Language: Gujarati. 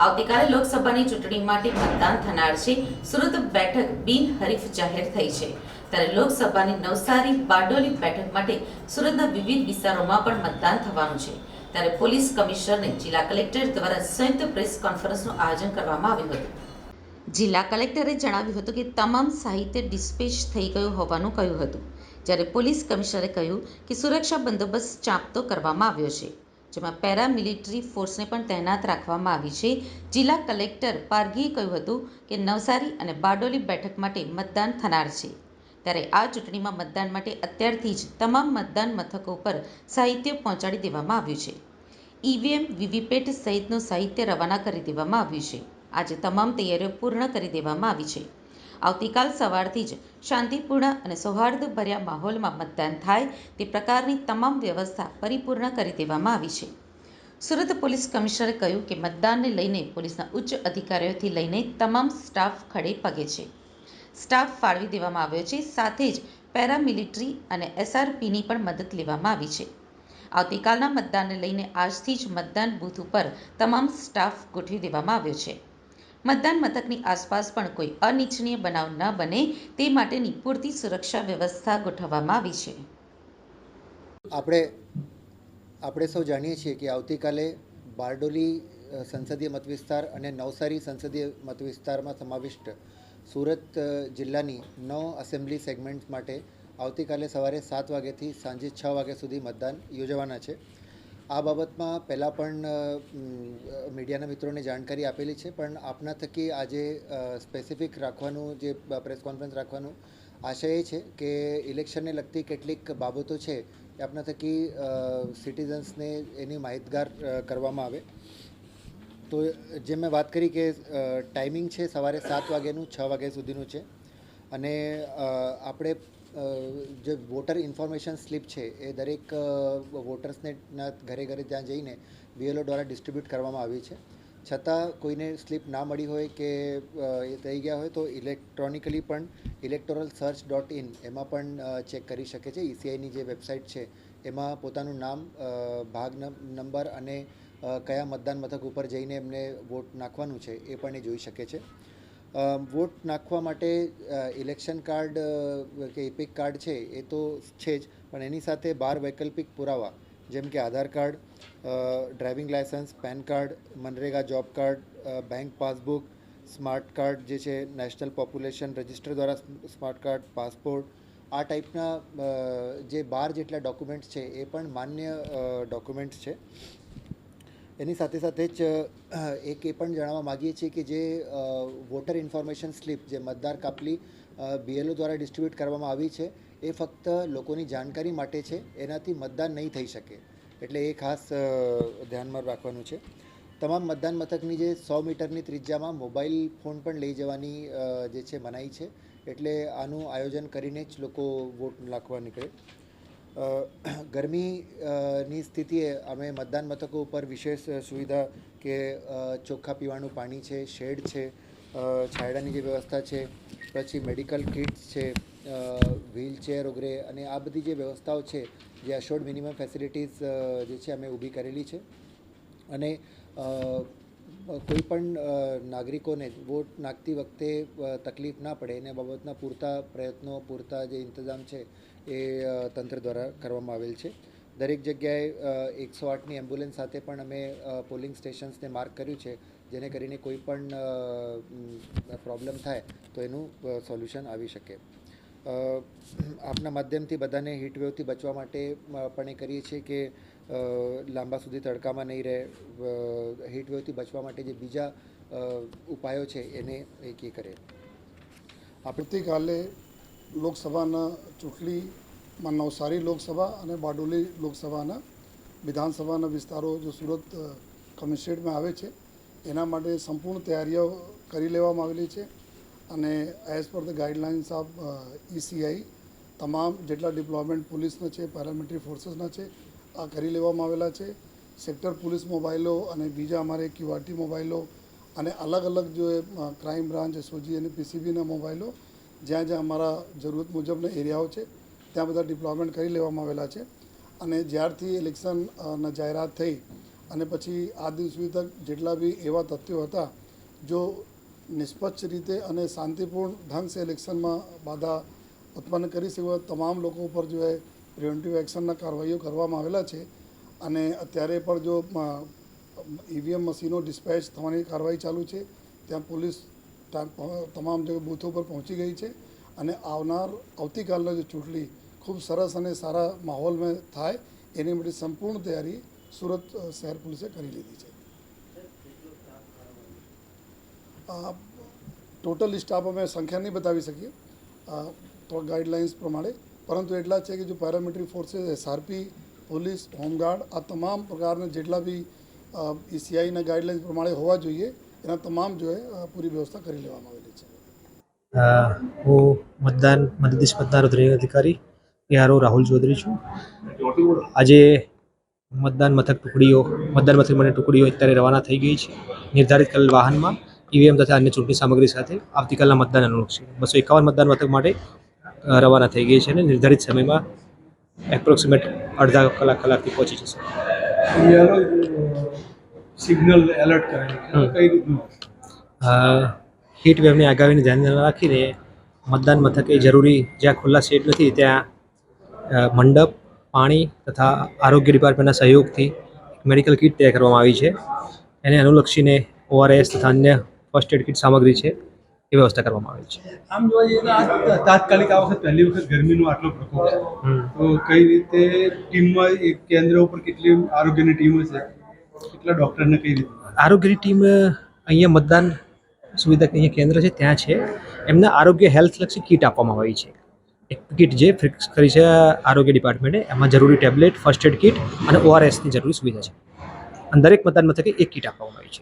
આવતીકાલે લોકસભાની ચૂંટણી માટે મતદાન થનાર છે. સુરત બેઠક બિનહરીફ જાહેર થઈ છે. ત્યારે લોકસભાની નવસારી બારડોલી બેઠક માટે સુરતના વિવિધ વિસ્તારોમાં પણ મતદાન થવાનું છે. ત્યારે પોલીસ કમિશનરને જિલ્લા કલેક્ટર દ્વારા સંયુક્ત પ્રેસ કોન્ફરન્સનું આયોજન કરવામાં આવ્યું હતું. જિલ્લા કલેક્ટરે જણાવ્યું હતું કે તમામ સાહિત્ય ડિસ્પેચ થઈ ગયું હોવાનું કહ્યું હતું. જ્યારે પોલીસ કમિશનરે કહ્યું કે સુરક્ષા બંદોબસ્ત ચાંપતો કરવામાં આવ્યો છે, જેમાં પેરામિલિટરી ફોર્સને પણ તૈનાત રાખવામાં આવી છે. જિલ્લા કલેક્ટર પારઘીએ કહ્યું હતું કે નવસારી અને બારડોલી બેઠક માટે મતદાન થનાર છે. ત્યારે આ ચૂંટણીમાં મતદાન માટે અત્યારથી જ તમામ મતદાન મથકો પર સાહિત્ય પહોંચાડી દેવામાં આવ્યું છે. ઈવીએમ, વીવીપેટ સહિતનું સાહિત્ય રવાના કરી દેવામાં આવ્યું છે. આજે તમામ તૈયારીઓ પૂર્ણ કરી દેવામાં આવી છે. આવતીકાલ સવારથી જ શાંતિપૂર્ણ અને સૌહાર્દભર્યા માહોલમાં મતદાન થાય તે પ્રકારની તમામ વ્યવસ્થા પરિપૂર્ણ કરી દેવામાં આવી છે. સુરત પોલીસ કમિશનરે કહ્યું કે મતદાનને લઈને પોલીસના ઉચ્ચ અધિકારીઓથી લઈને તમામ સ્ટાફ ખડે પગે છે. સ્ટાફ ફાળવી દેવામાં આવ્યો છે. સાથે જ પેરામિલિટરી અને એસઆરપીની પણ મદદ લેવામાં આવી છે. આવતીકાલના મતદાનને લઈને આજથી જ મતદાન બૂથ ઉપર તમામ સ્ટાફ ગોઠવી દેવામાં આવ્યો છે. મતદાન મથકની આસપાસ પણ કોઈ અનિચ્છનીય બનાવ ન બને તે માટેની પૂરતી સુરક્ષા વ્યવસ્થા ગોઠવવામાં આવી છે. આપણે સૌ જાણીએ છીએ કે આવતીકાલે બારડોલી સંસદીય મતવિસ્તાર અને નવસારી સંસદીય મતવિસ્તારમાં સમાવિષ્ટ સુરત જિલ્લાની 9 અસેમ્બલી સેગમેન્ટ માટે આવતીકાલે સવારે 7 વાગ્યાથી સાંજે 6 વાગ્યા સુધી મતદાન યોજવાના છે. આ બાબતમાં પહેલાં પણ મીડિયાના મિત્રોને જાણકારી આપેલી છે, પણ આપના થકી આજે સ્પેસિફિક રાખવાનું, જે પ્રેસ કોન્ફરન્સ રાખવાનું આશય એ છે કે ઇલેક્શનને લગતી કેટલીક બાબતો છે એ આપના થકી સિટીઝન્સને એની માહિતગાર કરવામાં આવે. તો જેમ મેં વાત કરી કે ટાઈમિંગ છે સવારે 7 વાગ્યાનું 6 વાગ્યા સુધીનું છે, અને આપણે જે વોટર ઇન્ફોર્મેશન સ્લીપ છે એ દરેક વોટર્સને ઘરે ઘરે ત્યાં જઈને બીએલઓ દ્વારા ડિસ્ટ્રીબ્યુટ કરવામાં આવી છે. છતાં કોઈને સ્લીપ ના મળી હોય કે એ થઈ ગયા હોય તો ઇલેક્ટ્રોનિકલી પણ electoralsearch.in એમાં પણ ચેક કરી શકે છે. ECIની જે વેબસાઇટ છે એમાં પોતાનું નામ, ભાગ નંબર અને કયા મતદાન મથક ઉપર જઈને એમને વોટ નાખવાનું છે એ પણ એ જોઈ શકે છે. વોટ નાખવા માટે ઇલેક્શન કાર્ડ કે ઇપિક કાર્ડ છે એ તો છે જ, પણ એની સાથે 12 વૈકલ્પિક પુરાવા જેમ કે Aadhaar card, driving licence, PAN card, MNREGA job card, bank passbook, smart card જે છે નેશનલ પોપ્યુલેશન રજિસ્ટર દ્વારા સ્માર્ટ કાર્ડ, પાસપોર્ટ, આ ટાઈપના જે 12 જેટલા ડોક્યુમેન્ટ્સ છે એ પણ માન્ય ડોક્યુમેન્ટ્સ છે. એની સાથે સાથે જ એક એ પણ જણાવવા માગીએ છીએ કે જે વોટર ઇન્ફોર્મેશન સ્લીપ, જે મતદાર કાપલી બીએલઓ દ્વારા ડિસ્ટ્રીબ્યુટ કરવામાં આવી છે, એ ફક્ત લોકોની જાણકારી માટે છે, એનાથી મતદાન નહીં થઈ શકે, એટલે એ ખાસ ધ્યાનમાં રાખવાનું છે. તમામ મતદાન મથકની જે 100 મીટરની ત્રિજ્યામાં મોબાઈલ ફોન પણ લઈ જવાની જે છે મનાઈ છે, એટલે આનું આયોજન કરીને જ લોકો વોટ નાખવા નીકળે. ગરમીની સ્થિતિએ અમે મતદાન મથકો ઉપર વિશેષ સુવિધા કે ચોખ્ખા પીવાનું પાણી છે, શેડ છે, છાંયડાની જે વ્યવસ્થા છે, પછી મેડિકલ કિટ્સ છે, વ્હીલચેર વગેરે, અને આ બધી જે વ્યવસ્થાઓ છે, જે અશોર્ડ મિનિમમ ફેસિલિટીઝ જે છે અમે ઊભી કરેલી છે. અને કોઈ પણ નાગરિકોને વોટ નાખતી વખતે તકલીફ ના પડે એના બાબતના પૂરતા પ્રયત્નો, પૂરતા જે ઇંતજામ છે એ તંત્ર દ્વારા કરવામાં આવેલ છે. દરેક જગ્યાએ 108ની એમ્બ્યુલન્સ સાથે પણ અમે પોલિંગ સ્ટેશન્સને માર્ક કર્યું છે, જેને કરીને કોઈ પણ પ્રોબ્લેમ થાય તો એનું સોલ્યુશન આવી શકે. આપના માધ્યમથી બધાને હીટવેવથી બચવા માટે પણ એ કરીએ છીએ કે લાંબા સુધી તડકામાં નહીં રહે, હીટવેવથી બચવા માટે જે બીજા ઉપાયો છે એને એક કરે. આવતીકાલે લોકસભાના ચૂંટણીમાં નવસારી લોકસભા અને બારડોલી લોકસભાના વિધાનસભાના વિસ્તારો જો સુરત કમિશનરેટમાં આવે છે, એના માટે સંપૂર્ણ તૈયારીઓ કરી લેવામાં આવેલી છે. અને as per the guidelines of ECI તમામ જેટલા ડિપ્લોયમેન્ટ પોલીસના છે, પેરામિલિટરી ફોર્સીસના છે, આ કરી લેવામાં આવેલા છે. સેક્ટર પોલીસ મોબાઈલો અને બીજા અમારે QRT મોબાઈલો અને અલગ અલગ જો ક્રાઇમ બ્રાન્ચ, SOG અને PCBના મોબાઈલો જ્યાં જ્યાં અમારા જરૂરત મુજબના એરિયાઓ છે ત્યાં બધા ડિપ્લોયમેન્ટ કરી લેવામાં આવેલા છે. અને જ્યારથી ઇલેક્શનના જાહેરાત થઈ અને પછી આ દિવસ સુધી તક જેટલા બી એવા તથ્યો હતા જો નિષ્પક્ષ રીતે અને શાંતિપૂર્ણ ઢંગ સે ઇલેક્શનમાં બાધા ઉત્પન્ન કરી શકે તમામ લોકો ઉપર જો એ પ્રિવેન્ટિવ એક્શનના કાર્યવાહીઓ કરવામાં આવેલા છે અને અત્યારે પણ જો ઈવીએમ મશીનો ડિસ્પેચ થવાની કાર્યવાહી ચાલુ છે. ત્યાં પોલીસ તમામ જગ્યાએ બૂથો પર પહોંચી ગઈ છે અને આવતીકાલનો જે ચૂંટણી ખૂબ સરસ અને સારા માહોલમાં થાય એની માટે સંપૂર્ણ તૈયારી સુરત શહેર પોલીસે કરી લીધી છે. ટોટલ સ્ટાફ અમે સંખ્યા નહીં બતાવી શકીએ તો ગાઈડલાઇન્સ પ્રમાણે, પરંતુ એટલા છે કે જો પેરામિલિટરી ફોર્सेस એસઆરપી, પોલીસ, હોમગાર્ડ આ તમામ પ્રકારના જેટલા બી ઈસીઆઈના ગાઈડલાઇન્સ પ્રમાણે હોવા જોઈએ એના તમામ જો પૂરી વ્યવસ્થા કરી લેવામાં આવેલી છે. હું મદદનીશ મતદાર નોંધણી અધિકારી PRO રાહુલ ચૌધરી છું. આજે મતદાન મથક માટે ટુકડીઓ અત્યારે રવાના થઈ ગઈ છે. નિર્ધારિત કરેલ વાહનમાં ઈવીએમ તથા અન્ય ચૂંટણી સામગ્રી સાથે આવતીકાલના મતદાન અનુલક્ષી 251 મતદાન મથક માટે રવાના થઈ ગઈ છે અને નિર્ધારિત સમયમાં એપ્રોક્સિમેટ અડધા કલાકથી પહોંચી જશે. સિગ્નલ એલર્ટ કરેલું કઈ રીતનું? હીટ વેવની આગાહીને ધ્યાનમાં રાખીને મતદાન મથકે જરૂરી જ્યાં ખુલ્લા સીટ નથી ત્યાં મંડપ, પાણી તથા આરોગ્ય ડિપાર્ટમેન્ટના સહયોગથી મેડિકલ કીટ તૈયાર કરવામાં આવી છે. એને અનુલક્ષીને ORS તથા અન્ય ફર્સ્ટ એડ કીટ સામગ્રી છે એ વ્યવસ્થા કરવામાં આવી છે. આમ જોવા જઈએ તો આ તાત્કાલિક આ વખત પહેલી વખત ગરમીનો આટલો પ્રકોપ છે, તો કઈ રીતે ટીમમાં એક કેન્દ્ર ઉપર કેટલી આરોગ્યની ટીમ હશે, કેટલા ડૉક્ટરને કઈ રીતે? આરોગ્યની ટીમ અહીંયા મતદાન સુવિધા અહીંયા કેન્દ્ર છે ત્યાં છે. એમને આરોગ્ય હેલ્થલક્ષી કીટ આપવામાં આવી છે. એક કીટ જે ફિક્સ કરી છે આરોગ્ય ડિપાર્ટમેન્ટે, એમાં જરૂરી ટેબ્લેટ, ફર્સ્ટ એડ કીટ અને ORSની જરૂરી સુવિધા છે. અને દરેક મતદાન મથકે એક કીટ આપવામાં આવી છે.